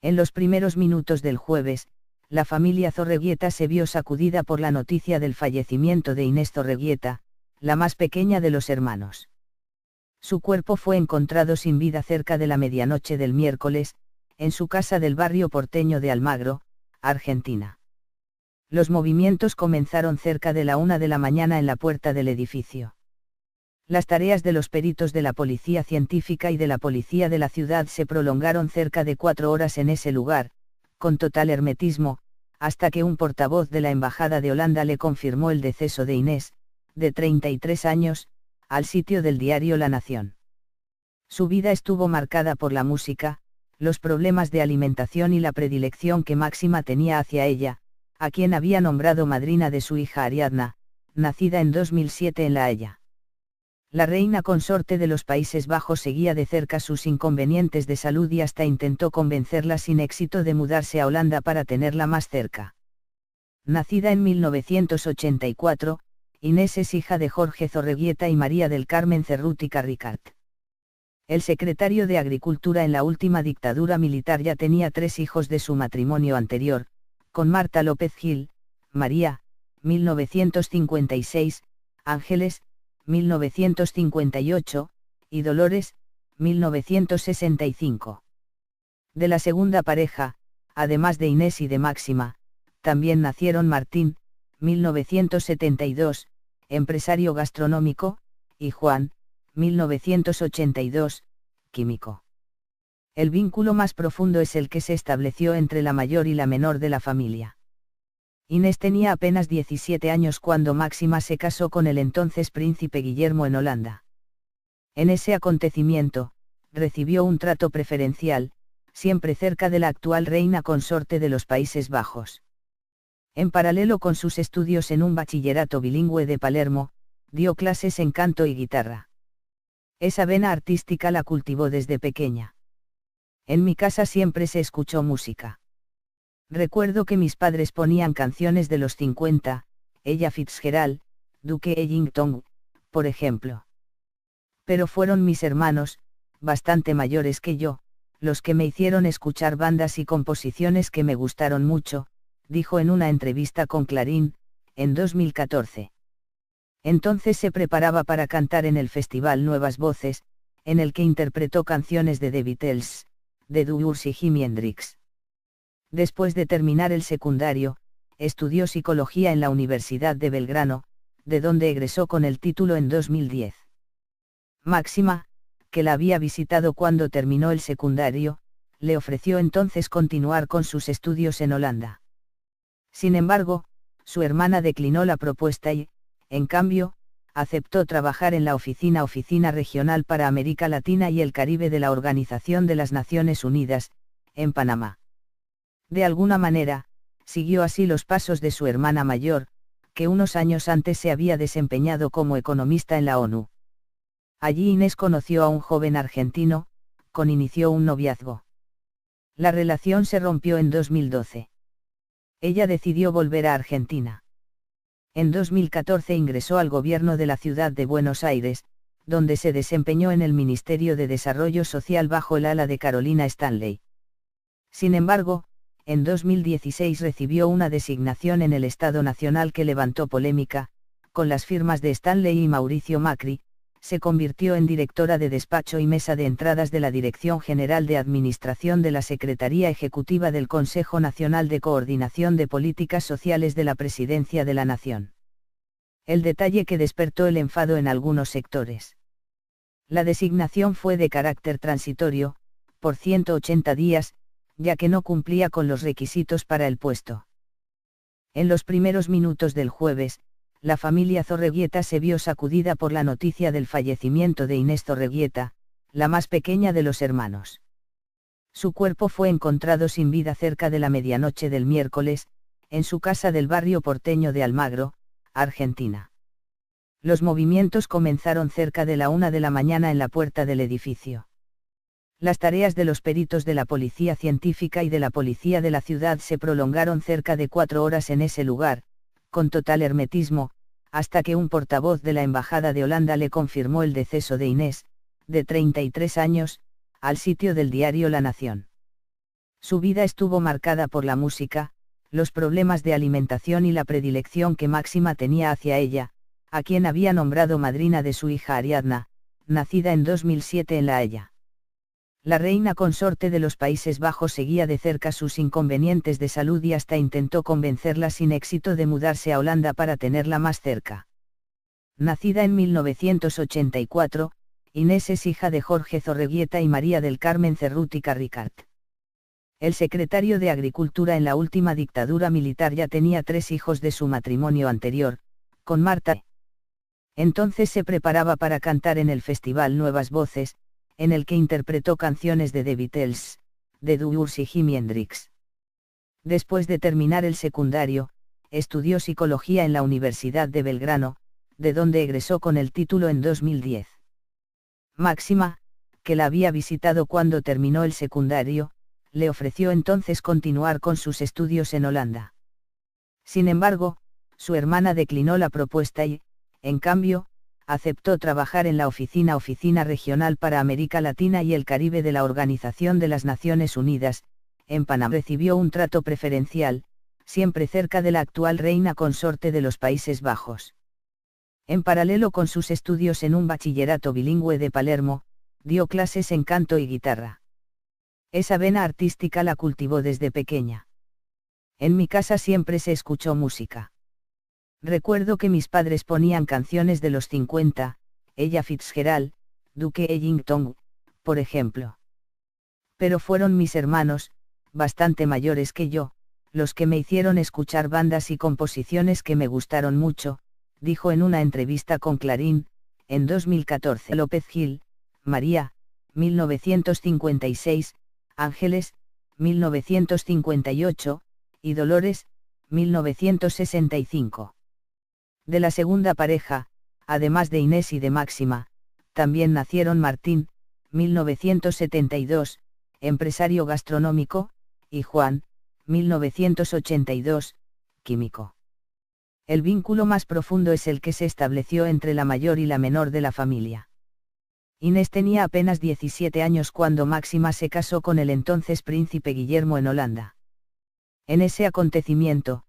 En los primeros minutos del jueves, la familia Zorreguieta se vio sacudida por la noticia del fallecimiento de Inés Zorreguieta, la más pequeña de los hermanos. Su cuerpo fue encontrado sin vida cerca de la medianoche del miércoles, en su casa del barrio porteño de Almagro, Argentina. Los movimientos comenzaron cerca de la 1 de la mañana en la puerta del edificio. Las tareas de los peritos de la policía científica y de la policía de la ciudad se prolongaron cerca de 4 horas en ese lugar, con total hermetismo, hasta que un portavoz de la Embajada de Holanda le confirmó el deceso de Inés, de 33 años, al sitio del diario La Nación. Su vida estuvo marcada por la música, los problemas de alimentación y la predilección que Máxima tenía hacia ella, a quien había nombrado madrina de su hija Ariadna, nacida en 2007 en La Haya. La reina consorte de los Países Bajos seguía de cerca sus inconvenientes de salud y hasta intentó convencerla sin éxito de mudarse a Holanda para tenerla más cerca. Nacida en 1984, Inés es hija de Jorge Zorreguieta y María del Carmen Cerruti Ricart. El secretario de Agricultura en la última dictadura militar ya tenía 3 hijos de su matrimonio anterior, con Marta López Gil, María, 1956, Ángeles, 1958, y Dolores, 1965. De la segunda pareja, además de Inés y de Máxima, también nacieron Martín, 1972, empresario gastronómico, y Juan, 1982, químico. El vínculo más profundo es el que se estableció entre la mayor y la menor de la familia. Inés tenía apenas 17 años cuando Máxima se casó con el entonces príncipe Guillermo en Holanda. En ese acontecimiento, recibió un trato preferencial, siempre cerca de la actual reina consorte de los Países Bajos. En paralelo con sus estudios en un bachillerato bilingüe de Palermo, dio clases en canto y guitarra. Esa vena artística la cultivó desde pequeña. En mi casa siempre se escuchó música. Recuerdo que mis padres ponían canciones de los 50, Ella Fitzgerald, Duke Ellington, por ejemplo. Pero fueron mis hermanos, bastante mayores que yo, los que me hicieron escuchar bandas y composiciones que me gustaron mucho, dijo en una entrevista con Clarín, en 2014. Entonces se preparaba para cantar en el festival Nuevas Voces, en el que interpretó canciones de The Beatles, The Doors y Jimi Hendrix. Después de terminar el secundario, estudió psicología en la Universidad de Belgrano, de donde egresó con el título en 2010. Máxima, que la había visitado cuando terminó el secundario, le ofreció entonces continuar con sus estudios en Holanda. Sin embargo, su hermana declinó la propuesta y, en cambio, aceptó trabajar en la Oficina Regional para América Latina y el Caribe de la Organización de las Naciones Unidas, en Panamá. De alguna manera, siguió así los pasos de su hermana mayor, que unos años antes se había desempeñado como economista en la ONU. Allí Inés conoció a un joven argentino, con inició un noviazgo. La relación se rompió en 2012. Ella decidió volver a Argentina. En 2014 ingresó al gobierno de la ciudad de Buenos Aires, donde se desempeñó en el Ministerio de Desarrollo Social bajo el ala de Carolina Stanley. Sin embargo, en 2016 recibió una designación en el Estado Nacional que levantó polémica, con las firmas de Stanley y Mauricio Macri, se convirtió en directora de despacho y mesa de entradas de la Dirección General de Administración de la Secretaría Ejecutiva del Consejo Nacional de Coordinación de Políticas Sociales de la Presidencia de la Nación. El detalle que despertó el enfado en algunos sectores. La designación fue de carácter transitorio, por 180 días, ya que no cumplía con los requisitos para el puesto. En los primeros minutos del jueves, la familia Zorreguieta se vio sacudida por la noticia del fallecimiento de Inés Zorreguieta, la más pequeña de los hermanos. Su cuerpo fue encontrado sin vida cerca de la medianoche del miércoles, en su casa del barrio porteño de Almagro, Argentina. Los movimientos comenzaron cerca de la 1 de la mañana en la puerta del edificio. Las tareas de los peritos de la policía científica y de la policía de la ciudad se prolongaron cerca de 4 horas en ese lugar, con total hermetismo, hasta que un portavoz de la Embajada de Holanda le confirmó el deceso de Inés, de 33 años, al sitio del diario La Nación. Su vida estuvo marcada por la música, los problemas de alimentación y la predilección que Máxima tenía hacia ella, a quien había nombrado madrina de su hija Ariadna, nacida en 2007 en La Haya. La reina consorte de los Países Bajos seguía de cerca sus inconvenientes de salud y hasta intentó convencerla sin éxito de mudarse a Holanda para tenerla más cerca. Nacida en 1984, Inés es hija de Jorge Zorreguieta y María del Carmen Cerruti Ricart. El secretario de Agricultura en la última dictadura militar ya tenía 3 hijos de su matrimonio anterior, con Marta. Entonces se preparaba para cantar en el festival Nuevas Voces, en el que interpretó canciones de The Beatles, The Doors y Jimi Hendrix. Después de terminar el secundario, estudió psicología en la Universidad de Belgrano, de donde egresó con el título en 2010. Máxima, que la había visitado cuando terminó el secundario, le ofreció entonces continuar con sus estudios en Holanda. Sin embargo, su hermana declinó la propuesta y, en cambio, aceptó trabajar en la Oficina Regional para América Latina y el Caribe de la Organización de las Naciones Unidas. En Panamá recibió un trato preferencial, siempre cerca de la actual reina consorte de los Países Bajos. En paralelo con sus estudios en un bachillerato bilingüe de Palermo, dio clases en canto y guitarra. Esa vena artística la cultivó desde pequeña. En mi casa siempre se escuchó música. Recuerdo que mis padres ponían canciones de los 50, Ella Fitzgerald, Duke Ellington, por ejemplo. Pero fueron mis hermanos, bastante mayores que yo, los que me hicieron escuchar bandas y composiciones que me gustaron mucho, dijo en una entrevista con Clarín, en 2014. López Gil, María, 1956, Ángeles, 1958, y Dolores, 1965. De la segunda pareja, además de Inés y de Máxima, también nacieron Martín, 1972, empresario gastronómico, y Juan, 1982, químico. El vínculo más profundo es el que se estableció entre la mayor y la menor de la familia. Inés tenía apenas 17 años cuando Máxima se casó con el entonces príncipe Guillermo en Holanda. En ese acontecimiento,